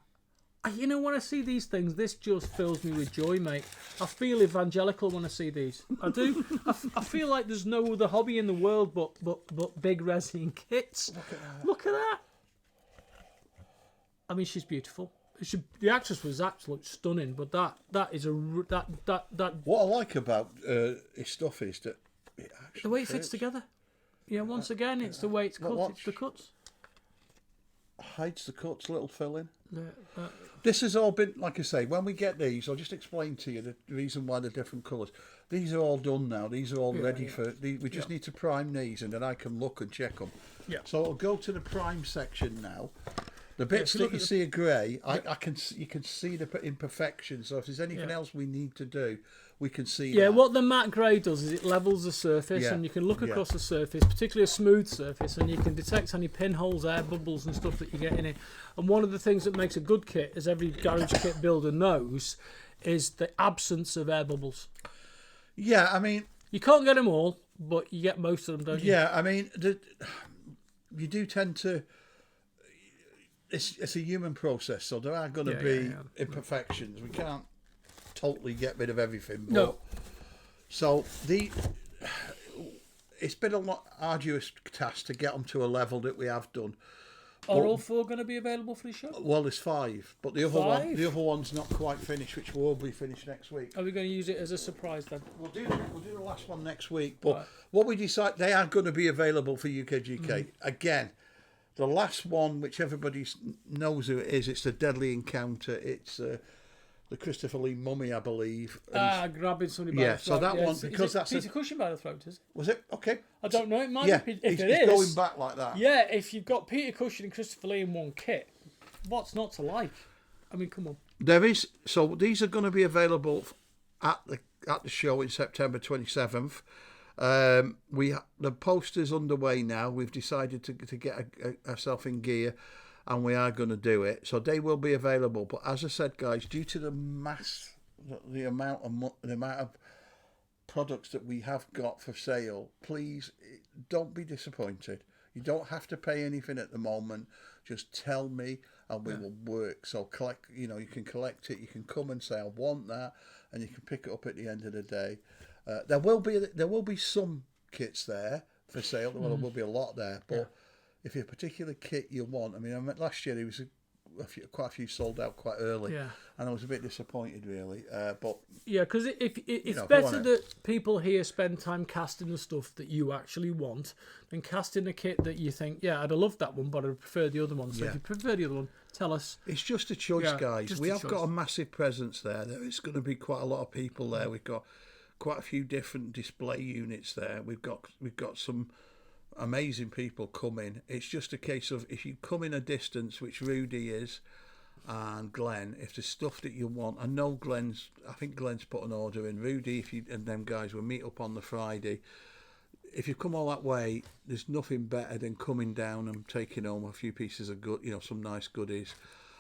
You know, when I see these things, this just fills me with joy, mate. I feel evangelical when I see these. I do. I feel like there's no other hobby in the world but big resin kits. Look at that. I mean, she's beautiful. The actress was absolutely stunning, but that is that. What I like about his stuff is that it actually the way it fits together. Yeah, once again, it's the way it's cut. It's the cuts. Hides the cuts, little filling. This has all been, like I say, when we get these, I'll just explain to you the reason why they're different colours. These are all done now. These are all ready for. We just need to prime these, and then I can look and check them. Yeah. So I'll go to the prime section now. The bits that you see are grey, you can see the imperfections. So if there's anything else we need to do, we can see. Yeah, what the matte grey does is it levels the surface, and you can look across the surface, particularly a smooth surface, and you can detect any pinholes, air bubbles, and stuff that you get in it. And one of the things that makes a good kit, as every garage kit builder knows, is the absence of air bubbles. Yeah, I mean, you can't get them all, but you get most of them, don't you? Yeah, I mean, you do tend to. it's a human process, so there are going to be imperfections. We can't totally get rid of everything. But, no. So it's been a lot arduous task to get them to a level that we have done. Are all 4 going to be available for the show? Well, there's 5, but the other one's not quite finished, which will be finished next week. Are we going to use it as a surprise then? We'll do the last one next week. But what we decide, they are going to be available for UKGK again. The last one, which everybody knows who it is, it's the Deadly Encounter. It's the Christopher Lee mummy, I believe. Grabbing somebody by the throat. So that one, because is that's Peter Cushing by the throat, is it? Was it? Okay. I don't know. It might be. If he's going back like that. Yeah, if you've got Peter Cushing and Christopher Lee in one kit, what's not to like? I mean, come on. There is. So these are going to be available at the show in September 27th. The poster's underway now. We've decided to get ourselves in gear, and we are going to do it. So they will be available. But as I said, guys, due to the amount of products that we have got for sale, please don't be disappointed. You don't have to pay anything at the moment. Just tell me, and we will work. So collect. You can collect it. You can come and say I want that, and you can pick it up at the end of the day. There will be some kits there for sale. Well, there will be a lot there, but if you have a particular kit you want, I mean, last year there was quite a few sold out quite early, and I was a bit disappointed really. But because it's better that people here spend time casting the stuff that you actually want than casting a kit that you think, I'd have loved that one, but I prefer the other one. So if you prefer the other one, tell us. It's just a choice, guys. We have got a massive presence there. There is going to be quite a lot of people there. We've got quite a few different display units there. We've got some amazing people coming. It's just a case of, if you come in a distance, which Rudy is, and Glenn, if there's stuff that you want, I think Glenn's put an order in. Rudy, and them guys will meet up on the Friday. If you come all that way, there's nothing better than coming down and taking home a few pieces of some nice goodies.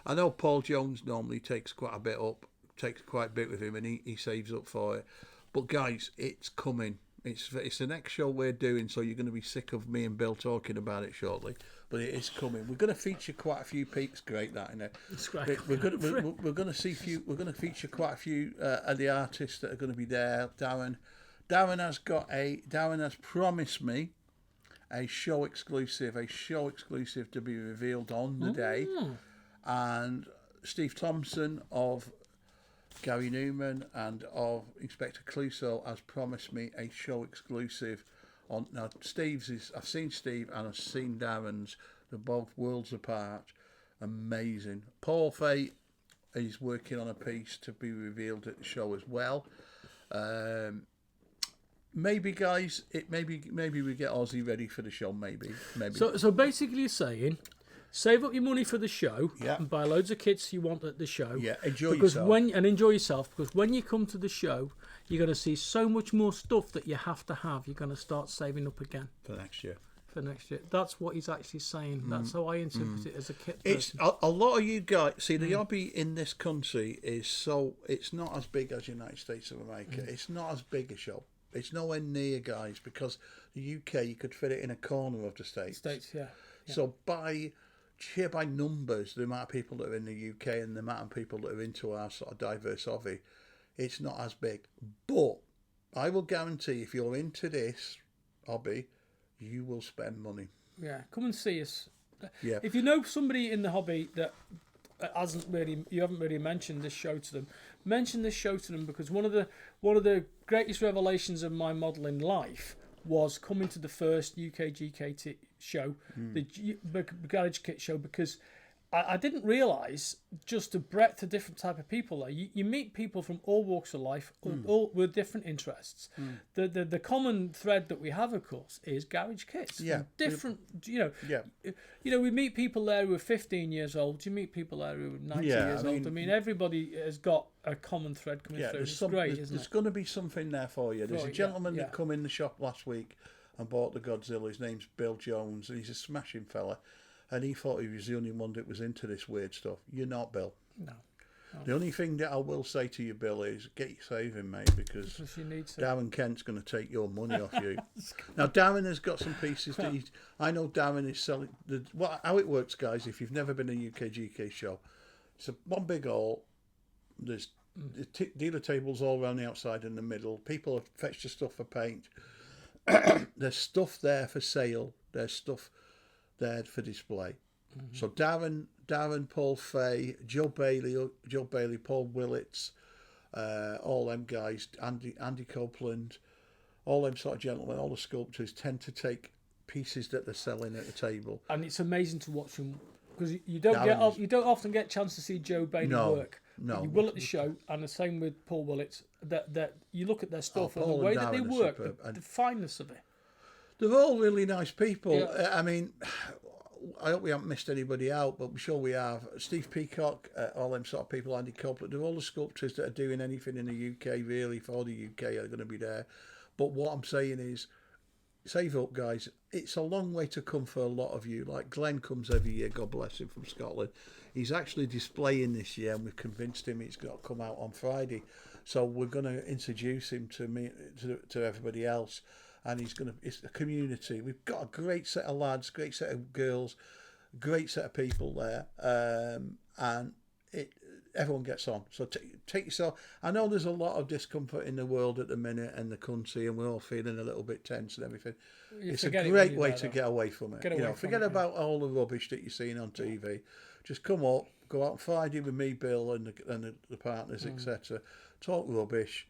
I know Paul Jones normally takes quite a bit with him, and he saves up for it. But guys, it's coming. It's the next show we're doing, so you're going to be sick of me and Bill talking about it shortly. But it is coming. We're going to feature quite a few peeps. Great, that, isn't it? It's great. We're going to feature quite a few of the artists that are going to be there. Darren has promised me a show exclusive to be revealed on the day, and Steve Thompson of Gary Newman and of Inspector Clouseau has promised me a show exclusive on. Now, I've seen Steve and I've seen Darren's. They're both worlds apart. Amazing. Paul Fate is working on a piece to be revealed at the show as well. Maybe, guys, maybe we get Ozzy ready for the show. Maybe. So basically, you're saying, save up your money for the show and buy loads of kits you want at the show. Yeah, enjoy yourself. Because when you come to the show, you're going to see so much more stuff that you have to have. You're going to start saving up again for next year. That's what he's actually saying. That's how I interpret it as a kit person. It's a lot of you guys see the hobby in this country it's not as big as the United States of America. It's not as big a show. It's nowhere near, guys, because the UK, you could fit it in a corner of the States. So by numbers, the amount of people that are in the UK and the amount of people that are into our sort of diverse hobby, it's not as big. But I will guarantee, if you're into this hobby, you will spend money. Yeah, come and see us. Yeah. If you know somebody in the hobby that you haven't really mentioned this show to them, mention this show to them, because one of the greatest revelations of my modelling life was coming to the first UKGK show, the Garage Kit show, because I didn't realise just the breadth of different type of people there. You meet people from all walks of life, all with different interests. The common thread that we have, of course, is garage kits. Yeah. Different, we meet people there who are 15 years old. You meet people there who are 90 years old. I mean, everybody has got a common thread coming through. It's great, isn't it? There's going to be something there for you. There's a gentleman that come in the shop last week and bought the Godzilla. His name's Bill Jones, and he's a smashing fella. And he thought he was the only one that was into this weird stuff. You're not, Bill. No. The only thing that I will say to you, Bill, is get your saving, mate, because you need to. Darren Kent's going to take your money off you. Now, Darren has got some pieces that I know Darren is selling. How it works, guys, if you've never been to a UKGK show, it's one big hall. There's dealer tables all around the outside and the middle. People have fetched the stuff for paint. There's stuff there for sale. There's stuff there for display. So Darren, Paul Fay, Joe Bailey, Paul Willits, all them guys, Andy Copeland, all them sort of gentlemen, all the sculptors tend to take pieces that they're selling at the table. And it's amazing to watch them because you don't often get a chance to see Joe Bailey work. No, you will at the show, and the same with Paul Willits. That you look at their stuff and the way that they work, the fineness of it. They're all really nice people. Yeah. I mean, I hope we haven't missed anybody out, but I'm sure we have. Steve Peacock, all them sort of people, Andy Copeland, they're all the sculptors that are doing anything in the UK, really, for the UK are going to be there. But what I'm saying is, save up, guys. It's a long way to come for a lot of you. Like Glenn comes every year, God bless him, from Scotland. He's actually displaying this year, and we've convinced him he's got to come out on Friday. So we're going to introduce him to everybody else. And it's a community. We've got a great set of lads, great set of girls, great set of people there, and everyone gets on. So take yourself. I know there's a lot of discomfort in the world at the minute and the country, and we're all feeling a little bit tense and everything. It's a great way to get away from it. Forget about all the rubbish that you're seeing on TV. Just come up, go out on Friday with me, Bill, and the partners, etc. Talk rubbish.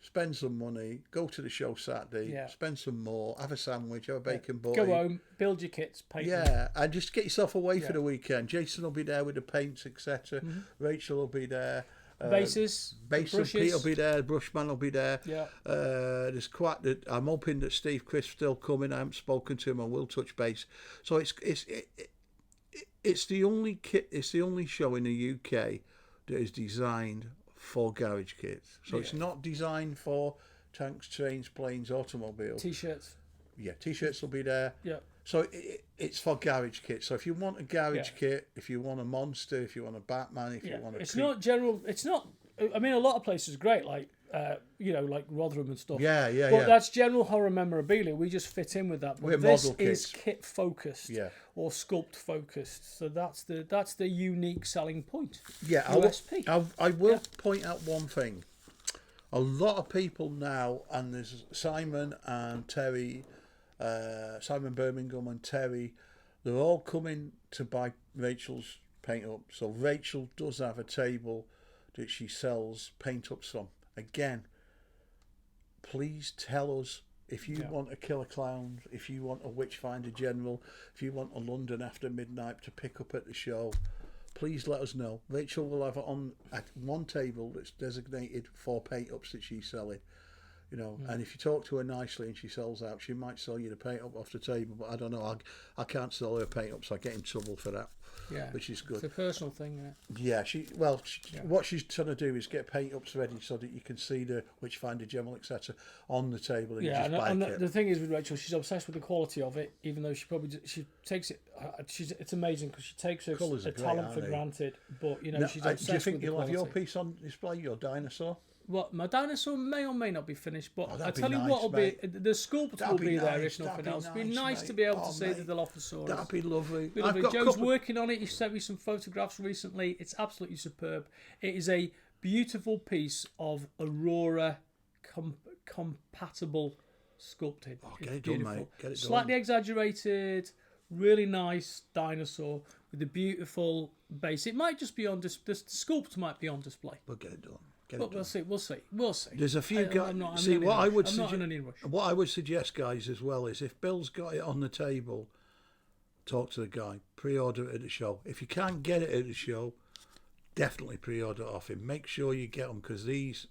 Spend some money, go to the show Saturday, spend some more, have a sandwich, have a bacon butty. Go home, build your kits, paint them. Yeah, and just get yourself away for the weekend. Jason will be there with the paints, etc. Rachel will be there. Bases, Pete will be there, Brushman will be there. Yeah. There's I'm hoping that Steve Crisp's still coming. I haven't spoken to him, I will touch base. So it's the only show in the UK that is designed for garage kits. So it's not designed for tanks, trains, planes, automobiles. T-shirts. Yeah, T-shirts will be there. Yeah. So it's for garage kits. So if you want a garage kit, if you want a monster, if you want a Batman, if you want a... not general... It's not... I mean, a lot of places are great, like Rotherham and stuff. But that's general horror memorabilia. We just fit in with that. But this is kit focused or sculpt focused. So that's the unique selling point. Yeah, USP. I will point out one thing. A lot of people now, and there's Simon and Terry, Simon Birmingham and Terry, they're all coming to buy Rachel's paint up. So Rachel does have a table that she sells paint ups from. Again, please tell us if you want a Killer Clowns, if you want a Witchfinder General, if you want a London After Midnight to pick up at the show, please let us know. Rachel will have it on at one table that's designated for paint ups that she's selling. And if you talk to her nicely and she sells out, she might sell you the paint up off the table, but I don't know. I can't sell her paint up, so I get in trouble for that. Yeah, which is good. It's a personal thing, what she's trying to do is get paint ups ready so that you can see the Witchfinder General, etc., on the table. And the thing is with Rachel, she's obsessed with the quality of it, even though she takes it. It's amazing because she takes her talent for granted, but she's obsessed. Do you think with you'll have your piece on display, your dinosaur? Well, my dinosaur may or may not be finished, but I tell you nice, what will mate. be the sculpt will be there if nothing else. It'd be nice to be able to see the Dilophosaurus. That'd be lovely. Joe's working on it. He sent me some photographs recently. It's absolutely superb. It is a beautiful piece of Aurora compatible sculpting. Get it done, mate. Get it Slightly exaggerated, really nice dinosaur with a beautiful base. It might just be on display. The sculpt might be on display. We'll get it done. But we'll see. There's a few guys. What I would suggest, guys, as well, is if Bill's got it on the table, talk to the guy. Pre-order it at the show. If you can't get it at the show, definitely pre-order it off him. Make sure you get them because these,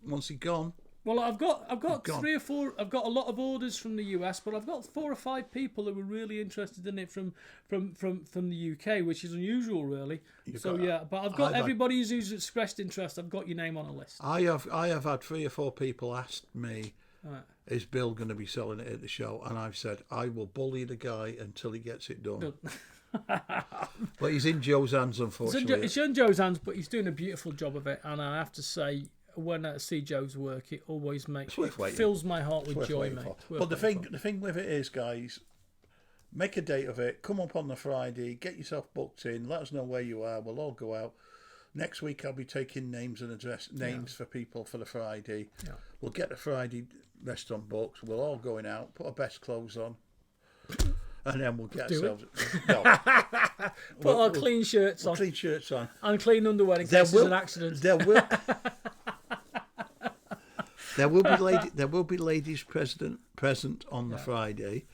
once he's gone. Well, I've got 3 or 4. I've got a lot of orders from the US, but I've got 4 or 5 people who were really interested in it from the UK, which is unusual, really. But I've got everybody who's expressed interest. I've got your name on a list. I have had 3 or 4 people ask me, is Bill going to be selling it at the show? And I've said I will bully the guy until he gets it done. But he's in Joe's hands, unfortunately. It's in Joe's hands, but he's doing a beautiful job of it. And I have to say, when I see Joe's work, it always fills my heart with joy, mate. But the thing with it is, guys, make a date of it. Come up on the Friday. Get yourself booked in. Let us know where you are. We'll all go out. Next week, I'll be taking names for people for the Friday. Yeah. We'll get the Friday restaurant booked. We're all going out. Put our best clothes on. And then we'll get ourselves... No. Put our clean shirts on. Clean shirts on. And clean underwear in case there's an accident. There will be ladies present on the Friday.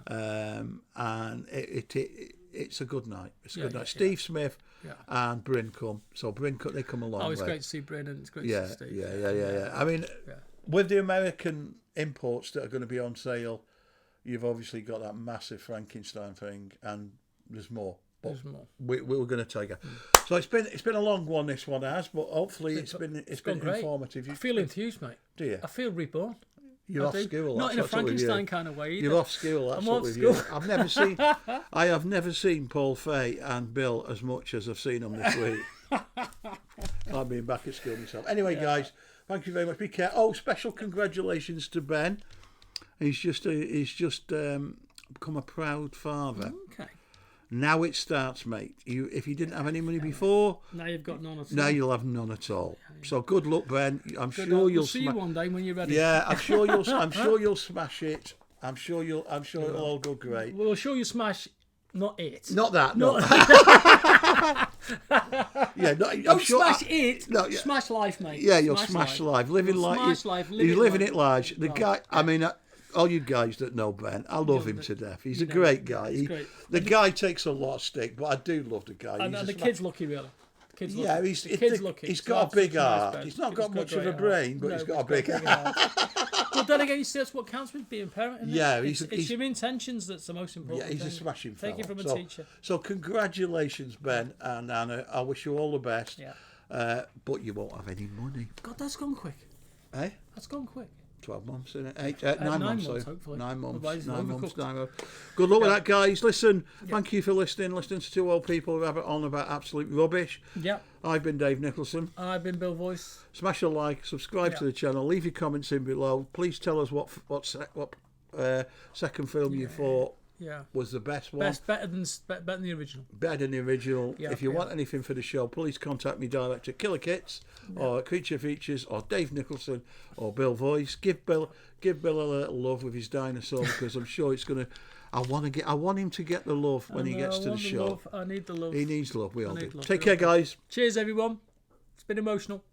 Yeah. And it's a good night. It's a good night. Steve Smith and Bryn come. So Bryn, they come along. Oh, it's great to see Bryn and it's great to see Steve. Yeah. I mean, with the American imports that are going to be on sale, you've obviously got that massive Frankenstein thing, and there's more. But there's more. We're going to take it. So it's been a long one. This one has, but hopefully it's been informative. I feel enthused, mate. Do you? I feel reborn. You're off school. Not in a Frankenstein kind of way either. You're off school. That's what with you. I have never seen Paul Fay and Bill as much as I've seen them this week. I've been back at school myself. Anyway, guys, thank you very much. Be careful. Oh, special congratulations to Ben. He's just become a proud father. Okay. Now it starts, mate. If you didn't have any money before, now you've got none at all. Now you'll have none at all. So good luck, Ben. I'm sure you'll see you one day when you're ready. Yeah, I'm sure you'll smash it. I'm sure it'll all go great. We'll show you smash. Not it. Not that. No. Don't smash it. No, smash life, mate. Yeah, you'll smash life. Living life. He's living it large. The guy. I mean, all you guys that know Ben, I love him to death. He's a great guy. The guy takes a lot of stick, but I do love the guy. And the kid's lucky, really. Yeah, he's lucky. He's got a big heart. He's not got much of a brain, but he's got a big heart. But then again, you see, that's what counts with being a parent. Yeah, it's your intentions that's the most important. Yeah, he's a smashing fella. Take it from a teacher. So congratulations, Ben and Anna. I wish you all the best. Yeah. But you won't have any money. God, that's gone quick. Eh? That's gone quick. 12 months, isn't it? 9 months, hopefully. 9 months. 9 months. Good luck with that, guys. Listen, thank you for listening to two old people who have it on about absolute rubbish. Yeah. I've been Dave Nicholson. And I've been Bill Voice. Smash a like, subscribe to the channel, leave your comments in below. Please tell us what second film you thought was the best one. Better than the original. Better than the original. If you want anything for the show, please contact me direct at Killer Kits or Creature Features or Dave Nicholson or Bill Voice. Give Bill a little love with his dinosaur because I'm sure it's gonna. I want him to get the love when he gets to the show. I need the love. He needs love. We all do. Take care, guys. Cheers, everyone. It's been emotional.